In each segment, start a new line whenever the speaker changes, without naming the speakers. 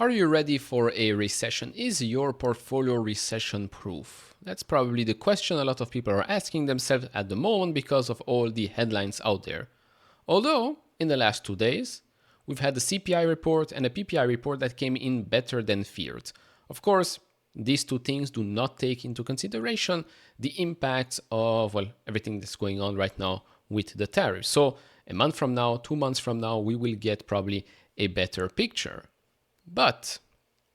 Are you ready for a recession? Is your portfolio recession proof? That's probably the question a lot of people are asking themselves at the moment because of all the headlines out there. Although, in the last 2 days, we've had a CPI report and a PPI report that came in better than feared. Of course, these two things do not take into consideration the impacts of, everything that's going on right now with the tariffs. So a month from now, 2 months from now, we will get probably a better picture. But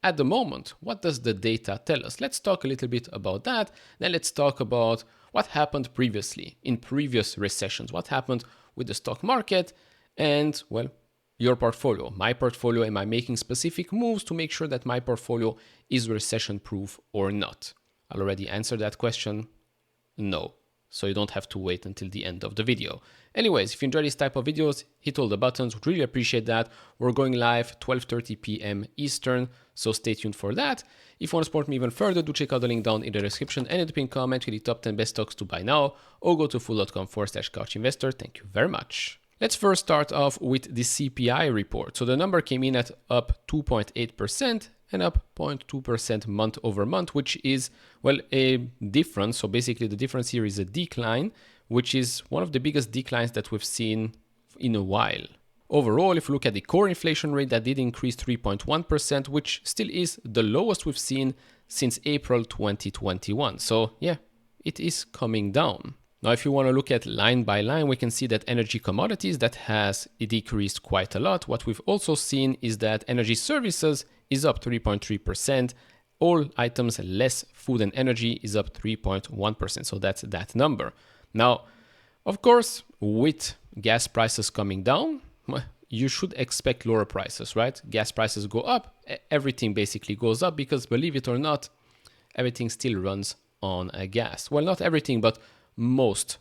at the moment, what does the data tell us? Let's talk a little bit about that. Then let's talk about what happened previously in previous recessions. What happened with the stock market and, your portfolio, my portfolio. Am I making specific moves to make sure that my portfolio is recession proof or not? I'll already answer that question. No. So you don't have to wait until the end of the video. Anyways, if you enjoy this type of videos, hit all the buttons. Would really appreciate that. We're going live 12:30 p.m. Eastern, so stay tuned for that. If you want to support me even further, do check out the link down in the description and in the pinned comment with the top 10 best stocks to buy now, or go to fool.com/couchinvestor. Thank you very much. Let's first start off with the CPI report. So the number came in at up 2.8% and up 0.2% month over month, which is, a difference. So basically the difference here is a decline, which is one of the biggest declines that we've seen in a while. Overall, if you look at the core inflation rate, that did increase 3.1%, which still is the lowest we've seen since April 2021. So yeah, it is coming down. Now, if you want to look at line by line, we can see that energy commodities, that has decreased quite a lot. What we've also seen is that energy services is up 3.3%. All items less food and energy is up 3.1%. So that's that number. Now, of course, with gas prices coming down, you should expect lower prices, right? Gas prices go up, everything basically goes up because, believe it or not, everything still runs on gas. Well, not everything, but most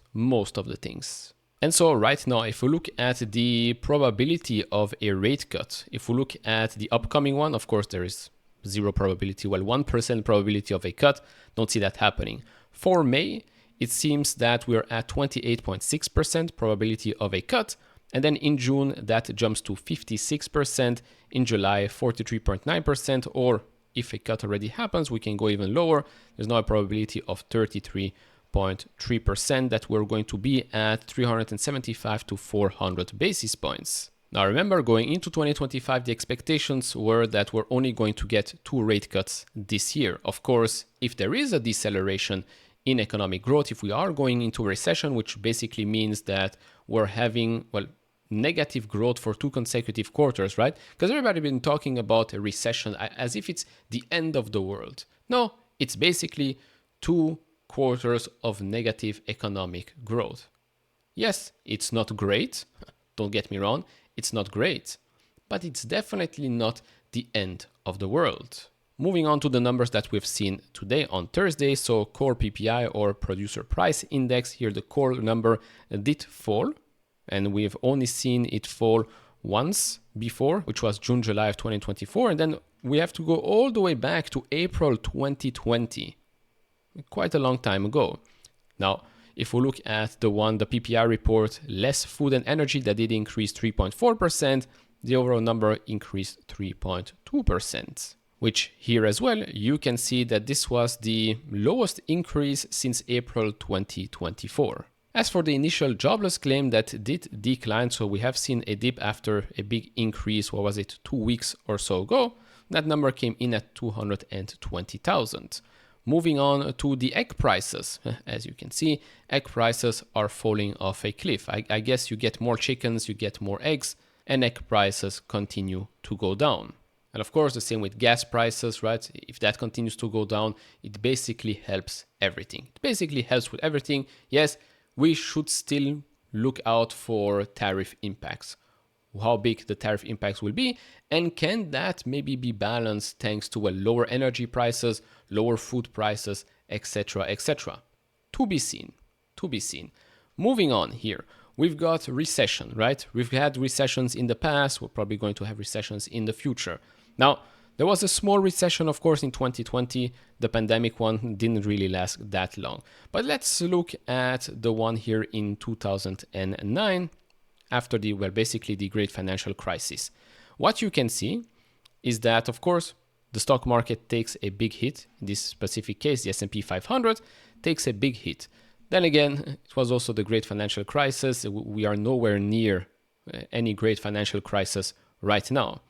of the things. And so right now, if we look at the probability of a rate cut, if we look at the upcoming one, of course, there is 0 probability, 1% probability of a cut. Don't see that happening. For May, it seems that we're at 28.6% probability of a cut. And then in June, that jumps to 56%. In July, 43.9%. Or if a cut already happens, we can go even lower. There's now a probability of 33.3% that we're going to be at 375 to 400 basis points. Now remember, going into 2025, the expectations were that we're only going to get 2 rate cuts this year. Of course, if there is a deceleration in economic growth, if we are going into a recession, which basically means that we're having, negative growth for 2 consecutive quarters, right? Because everybody's been talking about a recession as if it's the end of the world. No, it's basically 2 quarters of negative economic growth. Yes, it's not great. Don't get me wrong. It's not great, but it's definitely not the end of the world. Moving on to the numbers that we've seen today on Thursday. So core PPI, or producer price index, here the core number did fall, and we've only seen it fall once before, which was June, July of 2024. And then we have to go all the way back to April 2020. Quite a long time ago. Now, if we look at the PPI report, less food and energy, that did increase 3.4%, the overall number increased 3.2%, which here as well, you can see that this was the lowest increase since April 2024. As for the initial jobless claim, that did decline, so we have seen a dip after a big increase, 2 weeks or so ago. That number came in at 220,000. Moving on to the egg prices. As you can see, egg prices are falling off a cliff. I guess you get more chickens, you get more eggs, and egg prices continue to go down. And of course, the same with gas prices, right? If that continues to go down, it basically helps everything. It basically helps with everything. Yes, we should still look out for tariff impacts. How big the tariff impacts will be, and can that maybe be balanced thanks to lower energy prices, lower food prices, etc., etc. To be seen. Moving on here, we've got recession, right? We've had recessions in the past. We're probably going to have recessions in the future. Now, there was a small recession, of course, in 2020. The pandemic one didn't really last that long. But let's look at the one here in 2009. After the Great Financial Crisis. What you can see is that, of course, the stock market takes a big hit. In this specific case, the S&P 500 takes a big hit. Then again, it was also the great financial crisis. We are nowhere near any great financial crisis right now.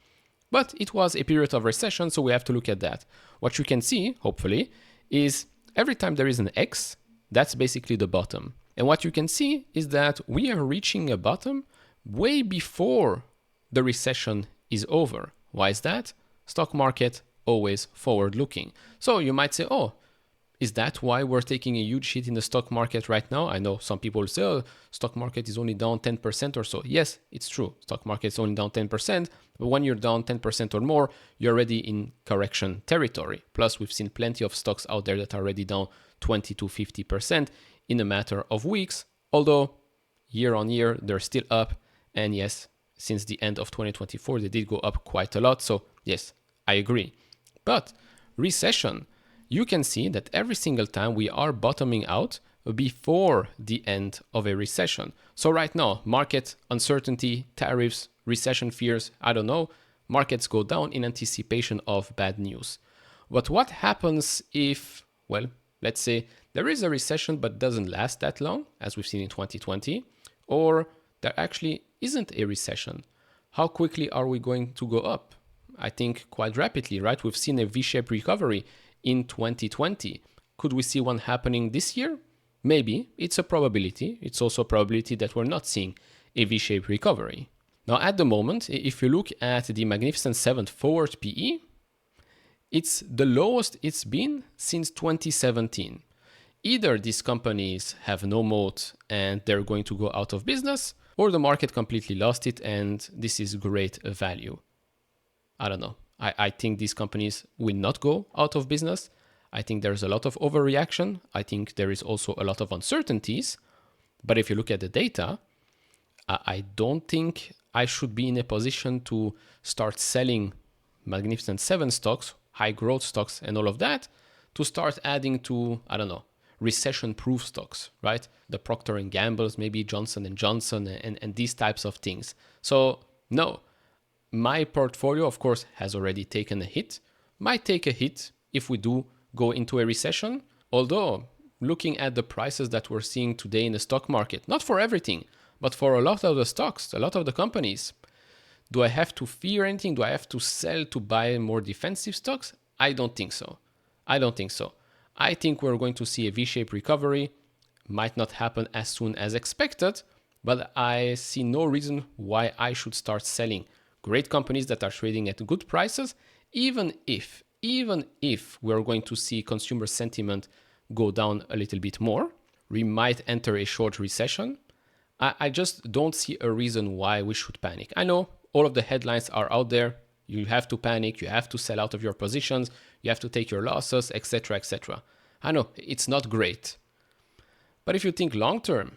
But it was a period of recession, so we have to look at that. What you can see, hopefully, is every time there is an X, that's basically the bottom. And what you can see is that we are reaching a bottom way before the recession is over. Why is that? Stock market always forward looking. So you might say, oh, is that why we're taking a huge hit in the stock market right now? I know some people say, oh, stock market is only down 10% or so. Yes, it's true. Stock market is only down 10%. But when you're down 10% or more, you're already in correction territory. Plus, we've seen plenty of stocks out there that are already down 20 to 50% in a matter of weeks. Although year on year, they're still up. And yes, since the end of 2024, they did go up quite a lot. So yes, I agree. But recession, you can see that every single time we are bottoming out before the end of a recession. So right now, market uncertainty, tariffs, recession fears, I don't know, markets go down in anticipation of bad news. But what happens if, well, let's say there is a recession but doesn't last that long, as we've seen in 2020, or there actually isn't a recession? How quickly are we going to go up? I think quite rapidly, right? We've seen a V-shaped recovery in 2020. Could we see one happening this year? Maybe. It's a probability. It's also a probability that we're not seeing a V-shaped recovery. Now, at the moment, if you look at the Magnificent 7 forward PE, it's the lowest it's been since 2017. Either these companies have no moat and they're going to go out of business, or the market completely lost it and this is great value. I don't know. I think these companies will not go out of business. I think there's a lot of overreaction. I think there is also a lot of uncertainties. But if you look at the data, I don't think I should be in a position to start selling Magnificent 7 stocks, high growth stocks, and all of that, to start adding to, I don't know, recession-proof stocks, right? The Procter & Gamble's, maybe Johnson & Johnson, and these types of things. So no, my portfolio, of course, has already taken a hit, might take a hit if we do go into a recession. Although, looking at the prices that we're seeing today in the stock market, not for everything, but for a lot of the stocks, a lot of the companies, do I have to fear anything? Do I have to sell to buy more defensive stocks? I don't think so. I think we're going to see a V-shaped recovery. Might not happen as soon as expected, but I see no reason why I should start selling great companies that are trading at good prices, even if we're going to see consumer sentiment go down a little bit more. We might enter a short recession. I just don't see a reason why we should panic. I know all of the headlines are out there. You have to panic, you have to sell out of your positions, you have to take your losses, etc., etc. I know it's not great. But if you think long term,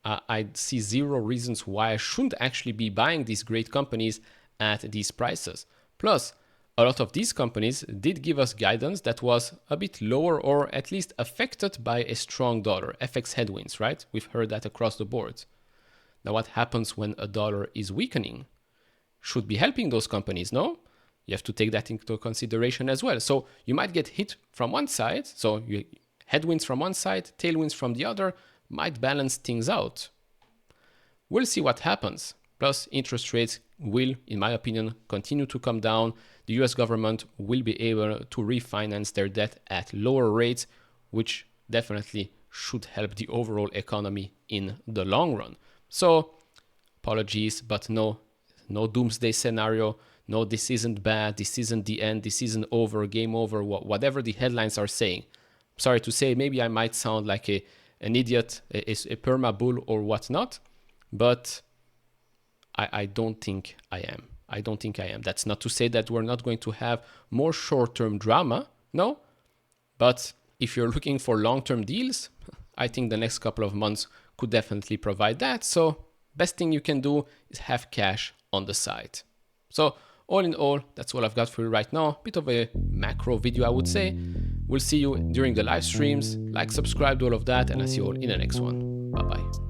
I see zero reasons why I shouldn't actually be buying these great companies at these prices. Plus, a lot of these companies did give us guidance that was a bit lower or at least affected by a strong dollar, FX headwinds, right? We've heard that across the board. Now, what happens when a dollar is weakening? Should be helping those companies, no? You have to take that into consideration as well. So you might get hit from one side, so headwinds from one side, tailwinds from the other, might balance things out. We'll see what happens. Plus, interest rates will, in my opinion, continue to come down. The US government will be able to refinance their debt at lower rates, which definitely should help the overall economy in the long run. So, apologies, but no doomsday scenario. No, this isn't bad. This isn't the end. This isn't over, game over, whatever the headlines are saying. Sorry to say, maybe I might sound like an idiot, a perma bull or whatnot, but I don't think I am. I don't think I am. That's not to say that we're not going to have more short-term drama, no. But if you're looking for long-term deals, I think the next couple of months could definitely provide that. So best thing you can do is have cash on the side. So all in all, that's all I've got for you right now. Bit of a macro video, I would say. We'll see you during the live streams. Like, subscribe to all of that, and I'll see you all in the next one. Bye-bye.